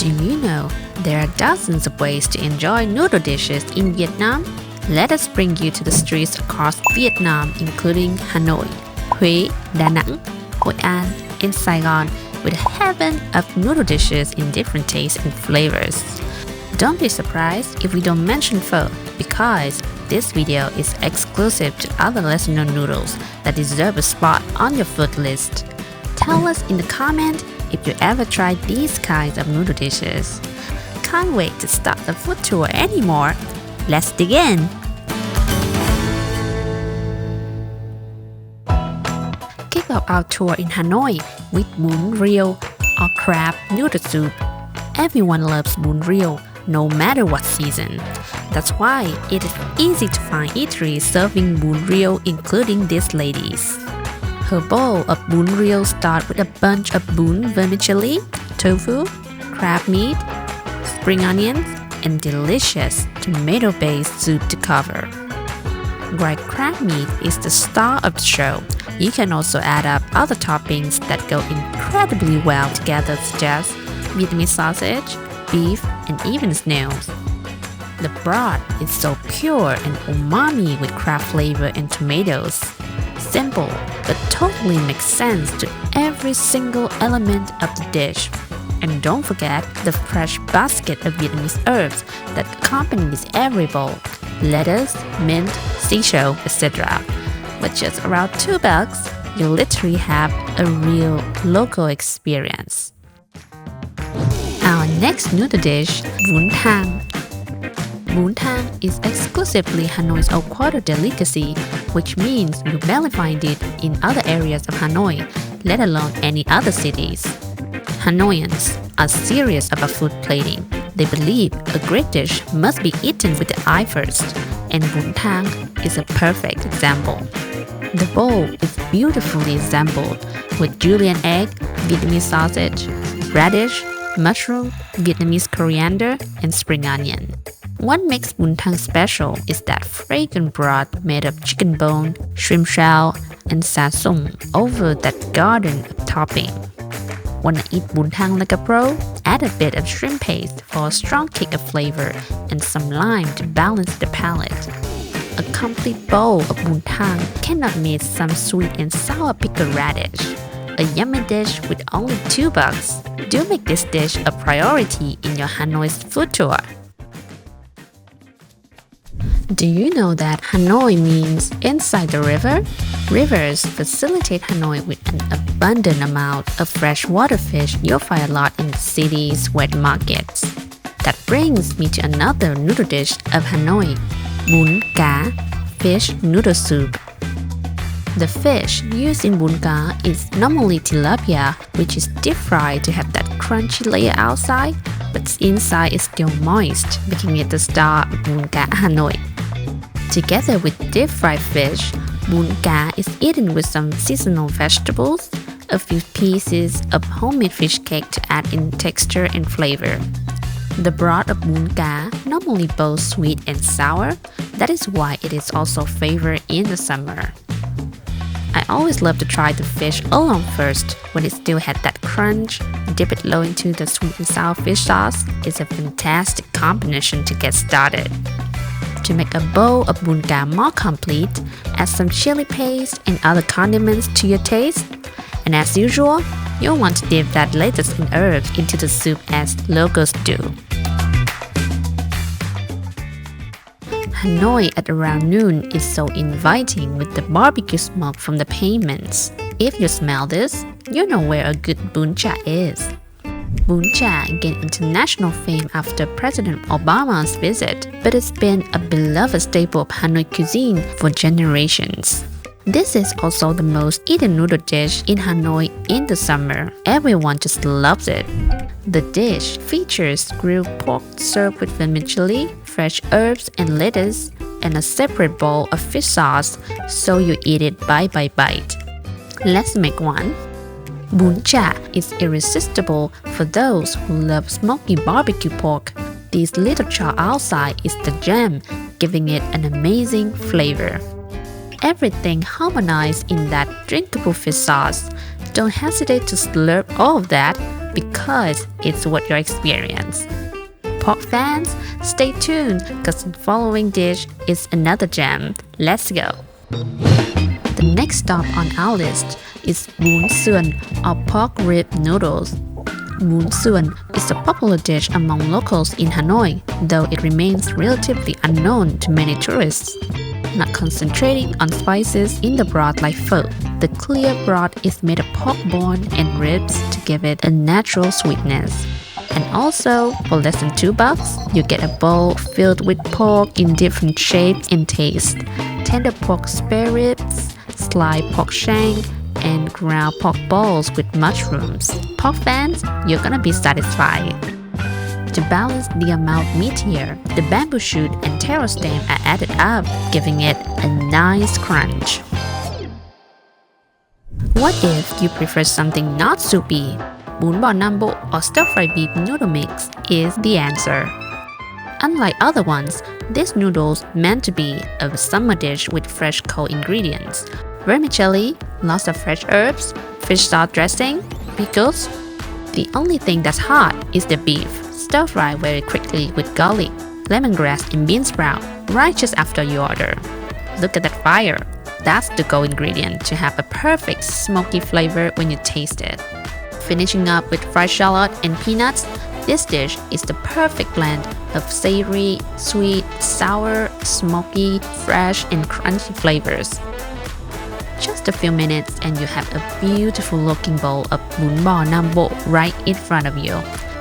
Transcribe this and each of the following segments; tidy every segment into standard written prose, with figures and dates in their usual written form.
Do you know there are dozens of ways to enjoy noodle dishes in Vietnam? Let us bring you to the streets across Vietnam, including Hanoi, Huế, Đà Nẵng, Hội An, and Saigon, with a heaven of noodle dishes in different tastes and flavors. Don't be surprised if we don't mention pho, because this video is exclusive to other lesser-known noodles that deserve a spot on your food list. Tell us in the comment if you ever tried these kinds of noodle dishes. Can't wait to start the food tour anymore. Let's dig in! Kick off our tour in Hanoi with Bún Riêu or crab noodle soup. Everyone loves Bún Riêu, no matter what season. That's why it is easy to find eateries serving Bún Riêu, including these ladies. Her bowl of Bún Riêu starts with a bunch of bún vermicelli, tofu, crab meat, spring onions, and delicious tomato-based soup to cover. Dried crab meat is the star of the show. You can also add up other toppings that go incredibly well together, such as Vietnamese sausage, beef, and even snails. The broth is so pure and umami with crab flavor and tomatoes. Simple, but totally makes sense to every single element of the dish. And don't forget the fresh basket of Vietnamese herbs that accompanies every bowl: lettuce, mint, seashell, etc. With just around $2, you literally have a real local experience. Our next noodle dish, Bún Thang. Bún Thang is exclusively Hanoi's old quarter delicacy, which means you barely find it in other areas of Hanoi, let alone any other cities. Hanoians are serious about food plating. They believe a great dish must be eaten with the eye first, and Bún Thang is a perfect example. The bowl is beautifully assembled with julienne egg, Vietnamese sausage, radish, mushroom, Vietnamese coriander, and spring onion. What makes Bún Thang special is that fragrant broth made of chicken bone, shrimp shell, and sasum over that garden of topping. Wanna eat Bún Thang like a pro? Add a bit of shrimp paste for a strong kick of flavor and some lime to balance the palate. A complete bowl of Bún Thang cannot miss some sweet and sour pickled radish. A yummy dish with only $2. Do make this dish a priority in your Hanoi's food tour. Do you know that Hanoi means inside the river? Rivers facilitate Hanoi with an abundant amount of freshwater fish you'll find a lot in the city's wet markets. That brings me to another noodle dish of Hanoi, Bún Chả, fish noodle soup. The fish used in bún chả is normally tilapia, which is deep fried to have that crunchy layer outside, but inside is still moist, making it the star of Bún Chả Hanoi. Together with deep fried fish, bún chả is eaten with some seasonal vegetables, a few pieces of homemade fish cake to add in texture and flavor. The broth of bún chả normally both sweet and sour. That is why it is also favored in the summer. I always love to try the fish alone first when it still had that crunch. Dip it low into the sweet and sour fish sauce. It's a fantastic combination to get started. To make a bowl of bún chả more complete, add some chili paste and other condiments to your taste. And as usual, you'll want to dip that lettuce and herbs into the soup as locals do. Hanoi at around noon is so inviting with the barbecue smoke from the pavements. If you smell this, you know where a good Bún Chả is. Bún Chả gained international fame after President Obama's visit, but it's been a beloved staple of Hanoi cuisine for generations. This is also the most eaten noodle dish in Hanoi in the summer. Everyone just loves it. The dish features grilled pork served with vermicelli, fresh herbs and lettuce, and a separate bowl of fish sauce, so you eat it bite by bite. Let's make one. Bún Chả is irresistible for those who love smoky barbecue pork. This little char outside is the gem, giving it an amazing flavor. Everything harmonized in that drinkable fish sauce. Don't hesitate to slurp all of that. because it's what you experience. Pork fans, stay tuned because the following dish is another gem. Let's go! The next stop on our list is Bún Sườn or pork rib noodles. Bún Sườn is a popular dish among locals in Hanoi, though it remains relatively unknown to many tourists. Not concentrating on spices in the broth like pho, the clear broth is made of pork bone and ribs to give it a natural sweetness. And also, for less than $2, you get a bowl filled with pork in different shapes and tastes. Tender pork spare ribs, sliced pork shank, and ground pork balls with mushrooms. Pork fans, you're gonna be satisfied. To balance the amount of meat here, the bamboo shoot and taro stem are added up, giving it a nice crunch. What if you prefer something not soupy? Bún Bò Nam Bộ or stir-fried beef noodle mix is the answer. Unlike other ones, this noodle's meant to be a summer dish with fresh cold ingredients. Vermicelli, lots of fresh herbs, fish sauce dressing, pickles. The only thing that's hot is the beef, stir-fry very quickly with garlic, lemongrass and bean sprout right just after you order. Look at that fire. That's the gold ingredient to have a perfect smoky flavor when you taste it. Finishing up with fried shallot and peanuts, this dish is the perfect blend of savory, sweet, sour, smoky, fresh, and crunchy flavors. Just a few minutes and you have a beautiful looking bowl of Bún Bò Nam Bộ right in front of you.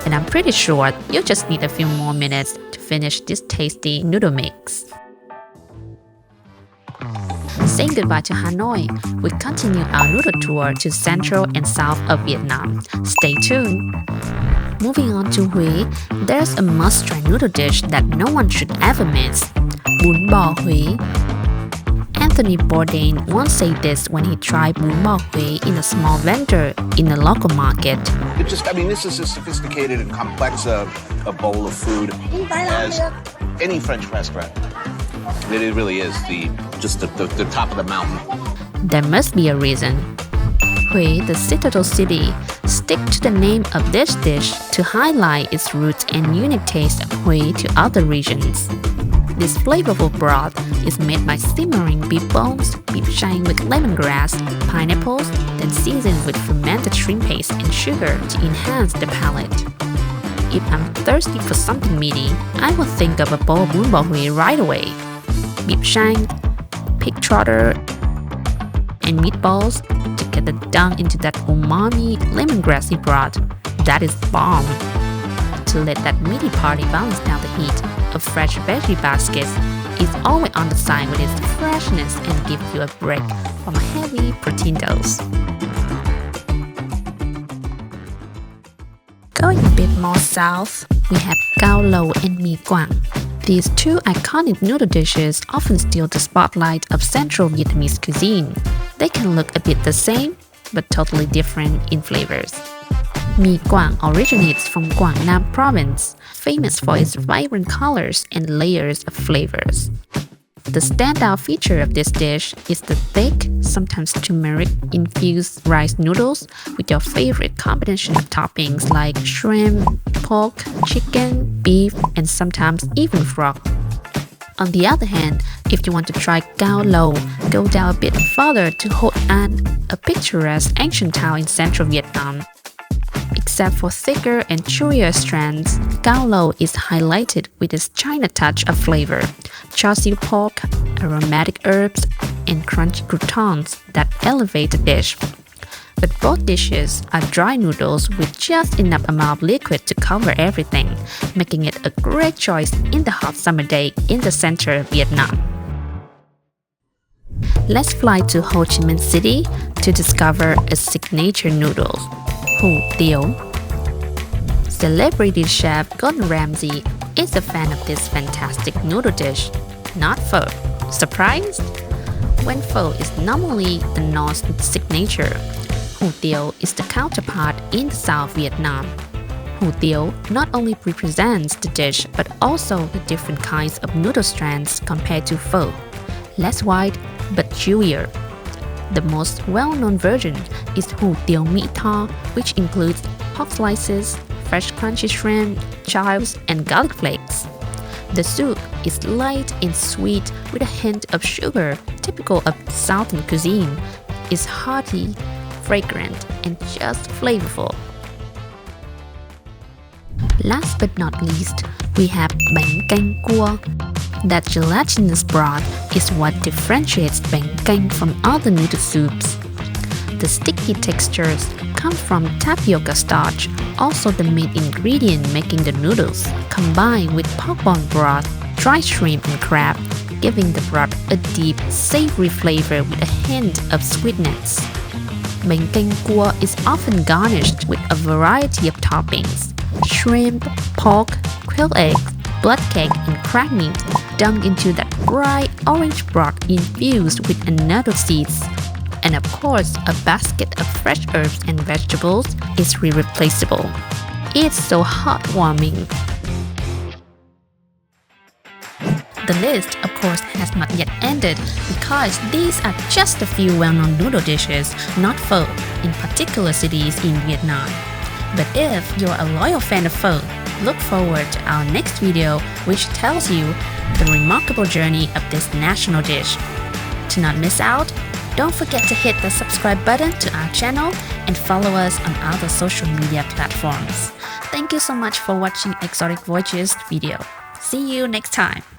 And I'm pretty sure you just need a few more minutes to finish this tasty noodle mix. Saying goodbye to Hanoi, we continue our noodle tour to central and south of Vietnam. Stay tuned! Moving on to Huế, there's a must-try noodle dish that no one should ever miss: Bún Bò Huế. Anthony Bourdain once said this when he tried Bún Bò Huế in a small vendor in a local market. This is as sophisticated and complex a bowl of food as any French restaurant. It really is the top of the mountain. There must be a reason. Huế, the citadel city, stick to the name of this dish to highlight its roots and unique taste of Huế to other regions. This flavorful broth is made by simmering beef bones, beef shank with lemongrass, pineapples, then seasoned with fermented shrimp paste and sugar to enhance the palate. If I'm thirsty for something meaty, I will think of a bowl of Bún Bò Huế right away. Beef shank, pig trotter, and meatballs to get the dung into that umami lemongrassy broth. That is bomb. To let that meaty party balance down the heat, a fresh veggie basket is always on the side with its freshness and give you a break from a heavy protein dose. Going a bit more south, we have Cao Lầu and Mi Quảng. These two iconic noodle dishes often steal the spotlight of central Vietnamese cuisine. They can look a bit the same, but totally different in flavors. Mi Quảng originates from Quảng Nam province, famous for its vibrant colors and layers of flavors. The standout feature of this dish is the thick, sometimes turmeric-infused rice noodles with your favorite combination of toppings like shrimp, pork, chicken, beef, and sometimes even frog. On the other hand, if you want to try Cao Lầu, go down a bit further to Hội An, a picturesque ancient town in central Vietnam. Except for thicker and chewier strands, Cao Lầu is highlighted with its China touch of flavor, char siu pork, aromatic herbs, and crunchy croutons that elevate the dish. But both dishes are dry noodles with just enough amount of liquid to cover everything, making it a great choice in the hot summer day in the center of Vietnam. Let's fly to Ho Chi Minh City to discover a signature noodle, Hủ Tiếu. Celebrity chef Gordon Ramsay is a fan of this fantastic noodle dish, not pho. Surprised? When pho is normally the North's signature, Hủ Tiếu is the counterpart in the South Vietnam. Hủ Tiếu not only represents the dish but also the different kinds of noodle strands compared to pho, less white but chewier. The most well-known version is Hủ Tiếu Mỹ Tho, which includes pork slices, fresh crunchy shrimp, chives, and garlic flakes. The soup is light and sweet with a hint of sugar, typical of Southern cuisine. It's hearty, fragrant, and just flavorful. Last but not least, we have Bánh Canh Cua. That gelatinous broth is what differentiates Bánh Canh from other noodle soups. The sticky textures come from tapioca starch, also the main ingredient making the noodles, combined with pork bone broth, dry shrimp and crab, giving the broth a deep, savory flavor with a hint of sweetness. Bánh Canh Cua is often garnished with a variety of toppings: shrimp, pork, quail egg, blood cake, and crab meat, dunked into that bright orange broth infused with annatto seeds. And of course, a basket of fresh herbs and vegetables is irreplaceable. It's so heartwarming. The list, of course, has not yet ended because these are just a few well-known noodle dishes, not pho, in particular cities in Vietnam. But if you're a loyal fan of pho, look forward to our next video which tells you the remarkable journey of this national dish. To not miss out, don't forget to hit the subscribe button to our channel and follow us on other social media platforms. Thank you so much for watching Exotic Voyages video. See you next time.